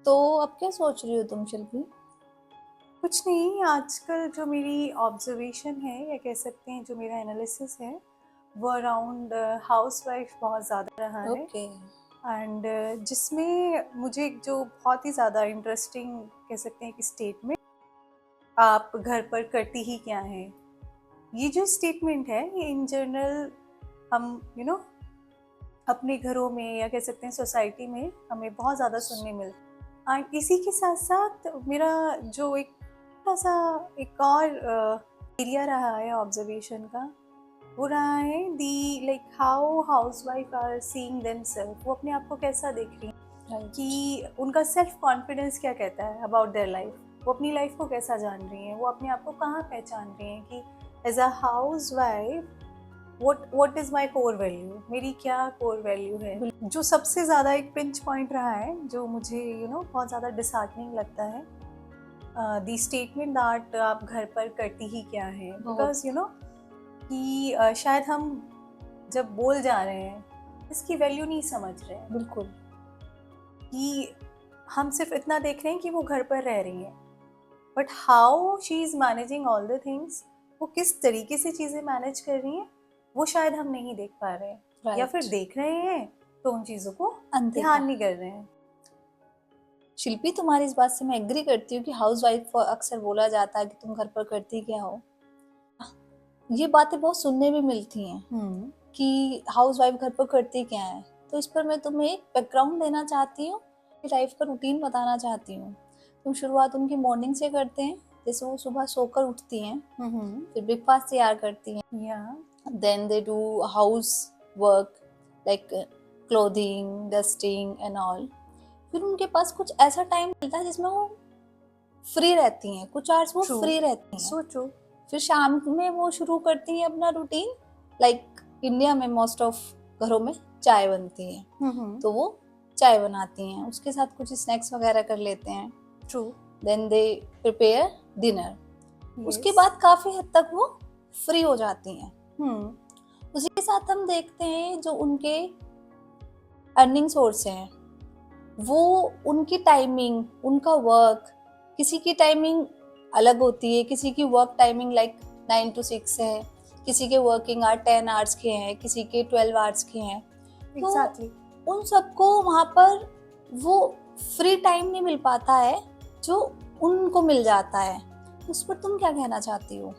तो अब क्या सोच रही हो तुम शिल्पी? कुछ नहीं, आजकल जो मेरी ऑब्जर्वेशन है या कह सकते हैं जो मेरा एनालिसिस है वो अराउंड हाउसवाइफ बहुत ज़्यादा रहा है। ओके। एंड जिसमें मुझे एक जो बहुत ही ज़्यादा इंटरेस्टिंग कह सकते हैं कि स्टेटमेंट, आप घर पर करती ही क्या है, ये जो स्टेटमेंट है ये इन जनरल हम अपने घरों में या कह सकते हैं सोसाइटी में हमें बहुत ज़्यादा सुनने मिलता है। एंड इसी के साथ साथ मेरा जो एक थोड़ा सा एक और एरिया रहा है ऑब्जर्वेशन का, वो रहा है the like how housewife are seeing themselves, वो अपने आप को कैसा देख रही हैं, राइट। कि उनका सेल्फ कॉन्फिडेंस क्या कहता है अबाउट देयर लाइफ, वो अपनी लाइफ को कैसा जान रही हैं, वो अपने आप को कहाँ पहचान रही हैं कि as a housewife what is my core value, मेरी क्या कोर वैल्यू है। जो सबसे ज़्यादा एक पिंच पॉइंट रहा है जो मुझे बहुत ज़्यादा डिसहार्टनिंग लगता है, दी स्टेटमेंट दैट आप घर पर करती ही क्या है, बहुत। बिकॉज कि शायद हम जब बोल जा रहे हैं इसकी वैल्यू नहीं समझ रहे हैं, बिल्कुल। कि हम सिर्फ इतना देख रहे हैं कि वो घर पर रह रही हैं, but how she is managing all the things, वो किस तरीके से चीज़ें मैनेज कर रही हैं, वो शायद हम नहीं देख पा रहे हैं, या फिर राइट। देख रहे हैं तो उन चीज़ों को अनदेखा। ध्यान नहीं कर रहे हैं। शिल्पी, तुम्हारी इस बात से मैं एग्री करती हूँ कि हाउस वाइफ को अक्सर बोला जाता है कि तुम घर पर करती क्या हो। ये बातें बहुत सुनने में मिलती हैं कि हाउस वाइफ घर पर करती क्या है। तो इस पर मैं तुम्हें एक बैकग्राउंड देना चाहती हूँ, लाइफ का रूटीन बताना चाहती हूँ। तुम शुरुआत उनकी मॉर्निंग से करते हैं, जैसे वो सुबह सोकर उठती हैं, फिर ब्रेकफास्ट तैयार करती हैं, या then they do house work like clothing, dusting and all. फिर उनके पास कुछ ऐसा टाइम मिलता है जिसमें वो फ्री रहती हैं, कुछ आवर्स वो ट्रू, फ्री रहती हैं। So true. फिर शाम में वो शुरू करती हैं अपना रूटीन, लाइक इंडिया में मोस्ट ऑफ घरों में चाय बनती है, तो वो चाय बनाती हैं, उसके साथ कुछ स्नैक्स वगैरह कर लेते हैं। True. Then they prepare dinner. उसके यस। बाद काफी हद तक वो फ्री हो जाती हैं। उसी के साथ हम देखते हैं जो उनके अर्निंग सोर्स हैं, वो उनकी टाइमिंग, उनका वर्क, किसी की टाइमिंग अलग होती है, किसी की वर्क टाइमिंग लाइक 9 to 6 है, किसी के वर्किंग आवर 10 आवर्स के हैं, किसी के 12 आवर्स के हैं। तो एग्जैक्टली। उन सबको वहाँ पर वो फ्री टाइम नहीं मिल पाता है जो उनको मिल जाता है। उस पर तुम क्या कहना चाहती हो?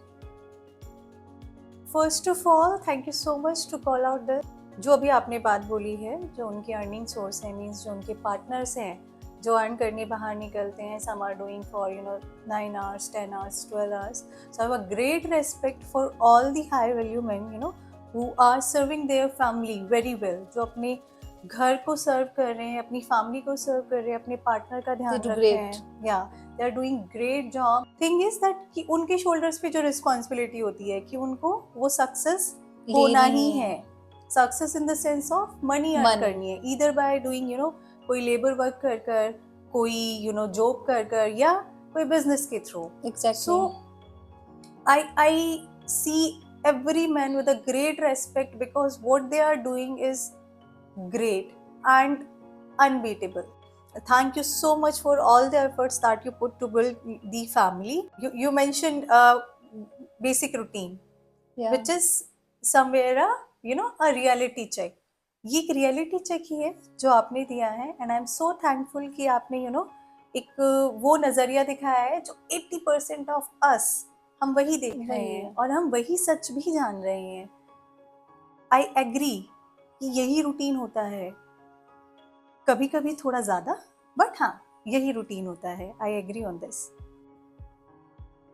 First of all thank you so much to call out the, जो अभी आपने बात बोली है, जो उनके अर्निंग सोर्स है, मीन्स जो उनके पार्टनर्स हैं जो अर्न करने बाहर निकलते हैं, some are doing for 9 hours, 10 hours, 12 hours, so I have a great respect for all the high value man who are serving their family very well, जो अपने घर को सर्व कर रहे हैं, अपनी फैमिली को सर्व कर रहे हैं, अपने पार्टनर का They ध्यान do रख रहे great. हैं, या they are doing great job. Thing is that कि उनके शोल्डर्स पे जो रिस्पॉन्सिबिलिटी होती है कि उनको वो सक्सेस होना ही लेनी है, success in the sense of money earn money. करनी है, ईदर बाय डूइंग कोई लेबर वर्क कर कर, कोई जॉब कर कर, या कोई बिजनेस के through. So exactly. I see every man with a great respect because what they are doing is great and unbeatable. Thank you so much for all the efforts that you put to build the family. You mentioned a basic routine, या which is somewhere a reality check. ये एक reality check ही है जो आपने दिया है, and I am so thankful कि आपने एक वो नज़रिया दिखाया है जो 80% ऑफ अस हम वही देख रहे वही हैं है। और हम वही सच भी जान रहे हैं। आई एग्री कि यही रूटीन होता है, कभी कभी थोड़ा ज़्यादा, बट हाँ यही रूटीन होता है। I agree on this,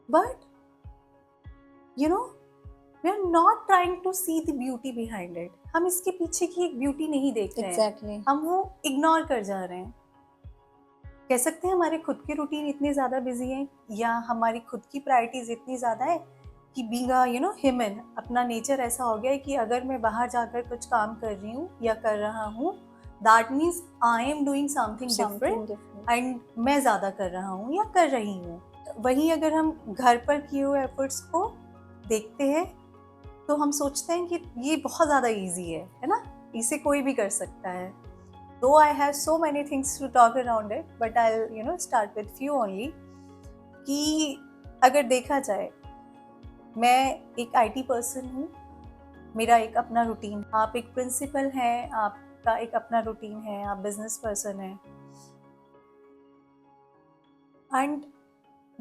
but we are not trying to see the beauty behind it. हम इसके पीछे की एक ब्यूटी नहीं देख रहे हैं, एग्जैक्टली। हम वो इग्नोर कर जा रहे हैं। कह सकते हैं हमारे खुद के रूटीन इतने ज़्यादा बिजी हैं, या हमारी खुद की प्रायोरिटीज इतनी ज़्यादा है कि बीइंग ह्यूमन, अपना नेचर ऐसा हो गया है कि अगर मैं बाहर जाकर कुछ काम कर रही हूँ या कर रहा हूँ, that means I am doing something something different different. And मैं ज़्यादा कर रहा हूँ या कर रही हूँ। वहीं अगर हम घर पर किए हुए एफर्ट्स को देखते हैं तो हम सोचते हैं कि ये बहुत ज़्यादा ईजी है ना, इसे कोई भी कर सकता है। though I have so many things to talk around it, but I'll start with few only. कि अगर देखा जाए, मैं एक IT पर्सन हूँ, मेरा एक अपना रूटीन, आप एक प्रिंसिपल हैं, आपका एक अपना रूटीन है, आप बिजनेस पर्सन हैं, एंड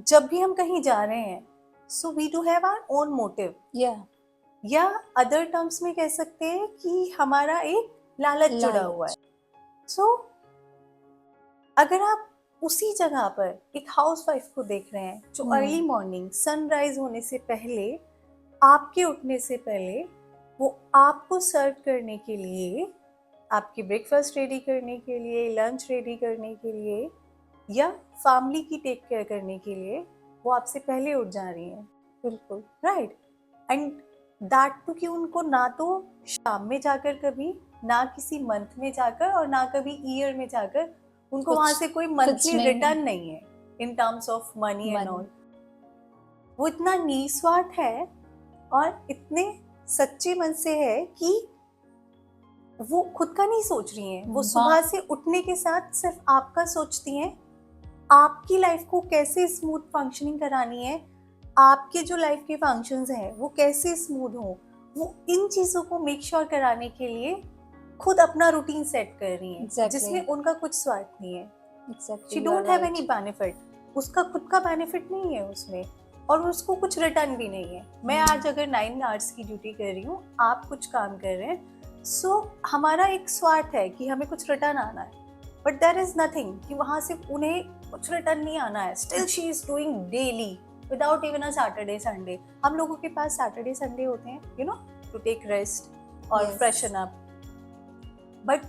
जब भी हम कहीं जा रहे हैं, so we do have our own motive, या अदर टर्म्स में कह सकते हैं कि हमारा एक लालच जुड़ा हुआ है. सो अगर आप उसी जगह पर एक हाउसवाइफ को देख रहे हैं जो अर्ली मॉर्निंग सनराइज होने से पहले, आपके उठने से पहले, वो आपको सर्व करने के लिए, आपकी ब्रेकफास्ट रेडी करने के लिए, लंच रेडी करने के लिए, या फैमिली की टेक केयर करने के लिए वो आपसे पहले उठ जा रही हैं. बिल्कुल राइट. एंड दैट टू कि उनको ना तो शाम में जाकर कभी, ना किसी मंथ में जाकर, और ना कभी ईयर में जाकर उनको वहां से कोई मंथली रिटर्न नहीं है in terms of money and all. वो इतना निस्वार्थ है और इतने सच्चे मन से है कि वो खुद का नहीं सोच रही हैं. वो सुबह से उठने के साथ सिर्फ आपका सोचती हैं, आपकी लाइफ को कैसे स्मूथ फंक्शनिंग करानी है, आपके जो लाइफ के फंक्शंस हैं वो कैसे स्मूथ हो, वो इन चीज़ों को मेक श्योर कराने के लिए खुद अपना रूटीन सेट कर रही हैं, जिसमें उनका कुछ स्वार्थ नहीं है. She don't have any benefit. उसका खुद का बेनिफिट नहीं है उसमें, और उसको कुछ रिटर्न भी नहीं है. मैं आज अगर 9 आवर्स की ड्यूटी कर रही हूँ, आप कुछ काम कर रहे हैं, सो हमारा एक स्वार्थ है कि हमें कुछ रिटर्न आना है, बट देयर इज नथिंग कि वहाँ से उन्हें कुछ रिटर्न नहीं आना है. Still she is doing daily without even a Saturday Sunday. हम लोगों के पास सैटरडे संडे होते हैं टू टेक रेस्ट और फ्रेशन अप, बट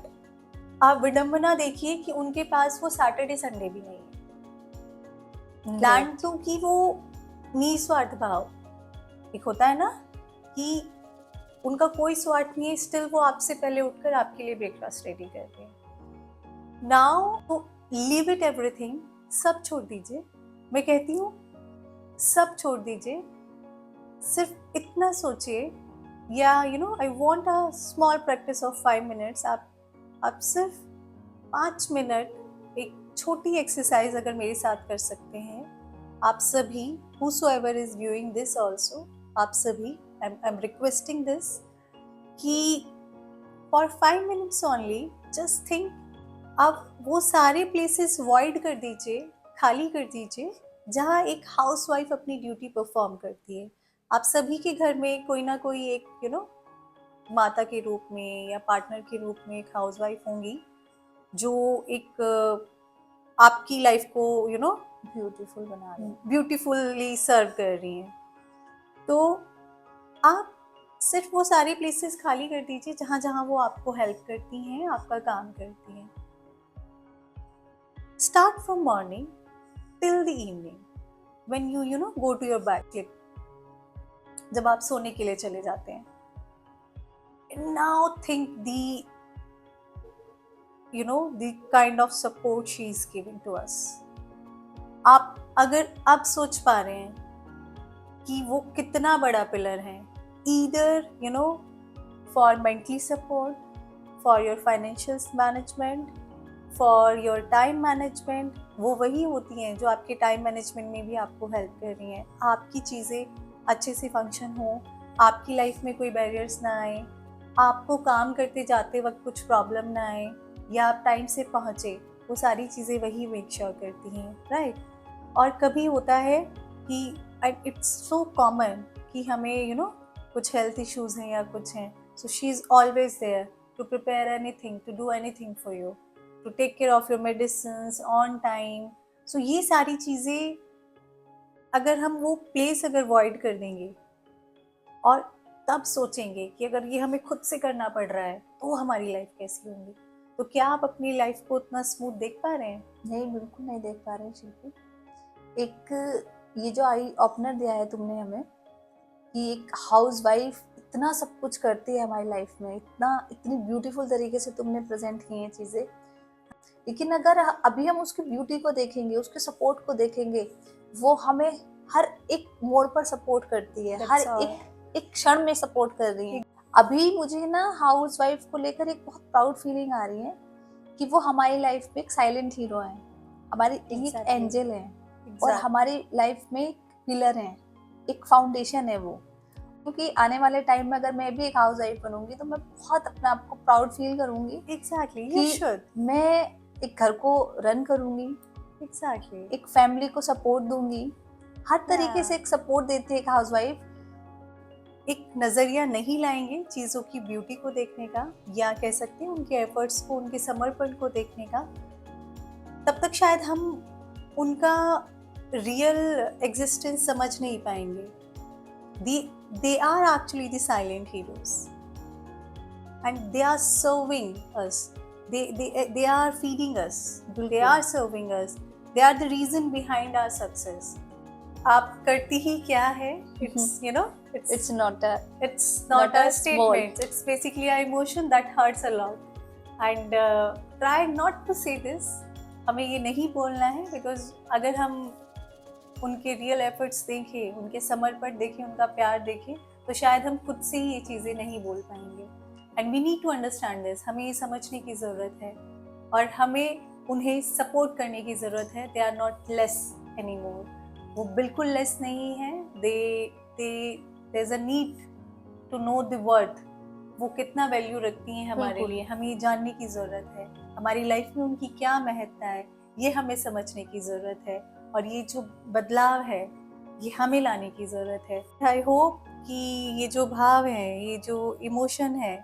आप विडंबना देखिए कि उनके पास वो सैटरडे संडे भी नहीं है. प्लान टू कि वो निस्वार्थ भाव, एक होता है ना कि उनका कोई स्वार्थ नहीं है, स्टिल वो आपसे पहले उठकर आपके लिए ब्रेकफास्ट रेडी कर रहे हैं. नाउ लीव इट एवरीथिंग, सब छोड़ दीजिए. मैं कहती हूँ सब छोड़ दीजिए, सिर्फ इतना सोचिए, या I want a small practice of 5 minutes. आप सिर्फ 5 मिनट एक छोटी एक्सरसाइज अगर मेरे साथ कर सकते हैं, आप सभी, whosoever is viewing this also, आप सभी, I'm requesting this कि for 5 minutes only just think, आप वो सारे प्लेसेस वॉइड कर दीजिए, खाली कर दीजिए जहाँ एक हाउसवाइफ अपनी ड्यूटी परफॉर्म करती है. आप सभी के घर में कोई ना कोई एक माता के रूप में या पार्टनर के रूप में एक हाउसवाइफ होंगी जो एक आपकी लाइफ को ब्यूटीफुल बना रही हैं, ब्यूटीफुली सर्व कर रही हैं. तो आप सिर्फ वो सारे प्लेसेस खाली कर दीजिए जहाँ जहाँ वो आपको हेल्प करती हैं, आपका काम करती हैं. Start from morning till the evening when you go to your bed, जब आप सोने के लिए चले जाते हैं. Now think the kind of support she is giving to us. आप अगर अब सोच पा रहे हैं कि वो कितना बड़ा पिलर है, either for mentally support, for your financial management, for your time management, वो वही होती हैं जो आपके टाइम मैनेजमेंट में भी आपको हेल्प कर रही हैं. आपकी चीज़ें अच्छे से फंक्शन हो, आपकी लाइफ में कोई बैरियर्स ना आए, आपको काम करते जाते वक्त कुछ प्रॉब्लम ना आए, या आप टाइम से पहुँचे, वो सारी चीज़ें वही मेक श्योर करती हैं. राइट. और कभी होता है कि इट्स सो कॉमन कि हमें कुछ हेल्थ इश्यूज हैं या कुछ हैं, so she is always there to prepare anything, to do anything for you, to take care of your medicines on time. So ये सारी चीज़ें अगर हम वो प्लेस अगर वॉइड कर देंगे और तब सोचेंगे कि अगर ये हमें खुद से करना पड़ रहा है तो हमारी लाइफ कैसी होगी, तो क्या आप अपनी लाइफ को उतना स्मूथ देख पा रहे हैं? नहीं, बिल्कुल नहीं देख पा रहे हैं शिल्पी. एक ये जो आई ओपनर दिया है तुमने हमें कि एक हाउसवाइफ इतना सब कुछ करती है हमारी लाइफ में, इतनी ब्यूटीफुल तरीके से तुमने प्रेजेंट की हैं चीज़ें. लेकिन अगर अभी हम उसकी ब्यूटी को देखेंगे, उसके सपोर्ट को देखेंगे, वो हमें हर एक मोड़ पर सपोर्ट करती है, हर एक क्षण में सपोर्ट कर रही है. अभी मुझे ना हाउसवाइफ को लेकर एक बहुत प्राउड फीलिंग आ रही है कि वो हमारी लाइफ में एक साइलेंट हीरो है, हमारी एक Exactly. एंजल है, और Exactly. हमारी लाइफ में एक पिलर है, एक फाउंडेशन है वो। क्योंकि आने वाले टाइम में अगर मैं भी एक हाउस वाइफ बनूंगी तो मैं बहुत अपने आप को प्राउड फील करूंगी Exactly. You कि should. मैं एक घर को रन करूंगी, Exactly. एक फैमिली को सपोर्ट दूंगी, हर तरीके Yeah. से एक सपोर्ट देती है एक हाउस वाइफ। एक नज़रिया नहीं लाएंगे चीज़ों की ब्यूटी को देखने का, या कह सकते हैं उनके एफर्ट्स को, उनके समर्पण को देखने का, तब तक शायद हम उनका रियल एग्जिस्टेंस समझ नहीं पाएंगे। They are actually the silent heroes and they are serving us, they are feeding us, they are serving us, they are the reason behind our success. आप करती ही क्या है, it's you know It's not a not not a a statement, word. it's basically an emotion that hurts a lot, and try not to say this. हमें ये नहीं बोलना है, because अगर हम उनके रियल एफर्ट्स देखें, उनके समर्पण देखें, उनका प्यार देखें, तो शायद हम खुद से ही ये चीज़ें नहीं बोल पाएंगे। And we need to understand this, हमें ये समझने की ज़रूरत है और हमें उन्हें सपोर्ट करने की ज़रूरत है। They are not less any more, वो बिल्कुल लेस नहीं है। There is a need to know the worth, वो कितना वैल्यू रखती हैं हमारे बिल्कुल। लिए, हमें ये जानने की ज़रूरत है। हमारी लाइफ में उनकी क्या महत्ता है, ये हमें समझने की ज़रूरत है, और ये जो बदलाव है ये हमें लाने की ज़रूरत है। आई होप कि ये जो भाव है, ये जो इमोशन है,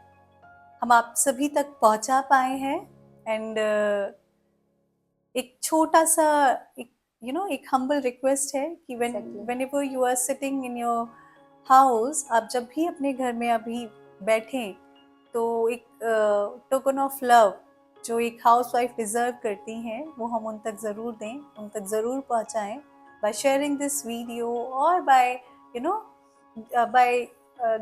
हम आप सभी तक पहुंचा पाए हैं। एंड एक छोटा सा एक एक हम्बल रिक्वेस्ट है कि Exactly. whenever you are sitting in your house, आप जब भी अपने घर में अभी बैठें, तो एक टोकन ऑफ लव जो एक हाउस वाइफ डिजर्व करती हैं, वो हम उन तक ज़रूर दें, उन तक ज़रूर पहुंचाएं, by sharing this video or by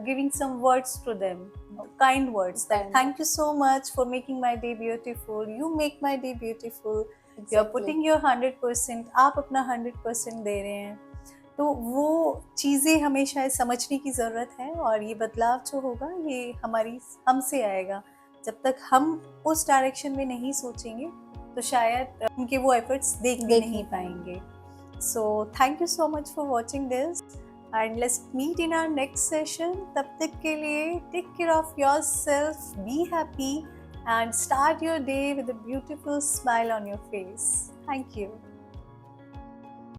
giving some words to them, kind words, that Kind thank you so much for making my day beautiful, you make my day beautiful, you are Exactly. putting your 100%, आप अपना 100% दे रहे हैं। तो वो चीज़ें हमें शायद समझने की ज़रूरत है, और ये बदलाव जो होगा ये हमसे आएगा। जब तक हम उस डायरेक्शन में नहीं सोचेंगे तो शायद उनके वो एफर्ट्स देख भी नहीं पाएंगे। So thank you so much for watching this, and let's meet in our next session. तब तक के लिए take care of yourself, be happy, and start your day with a beautiful smile on your face. Thank you.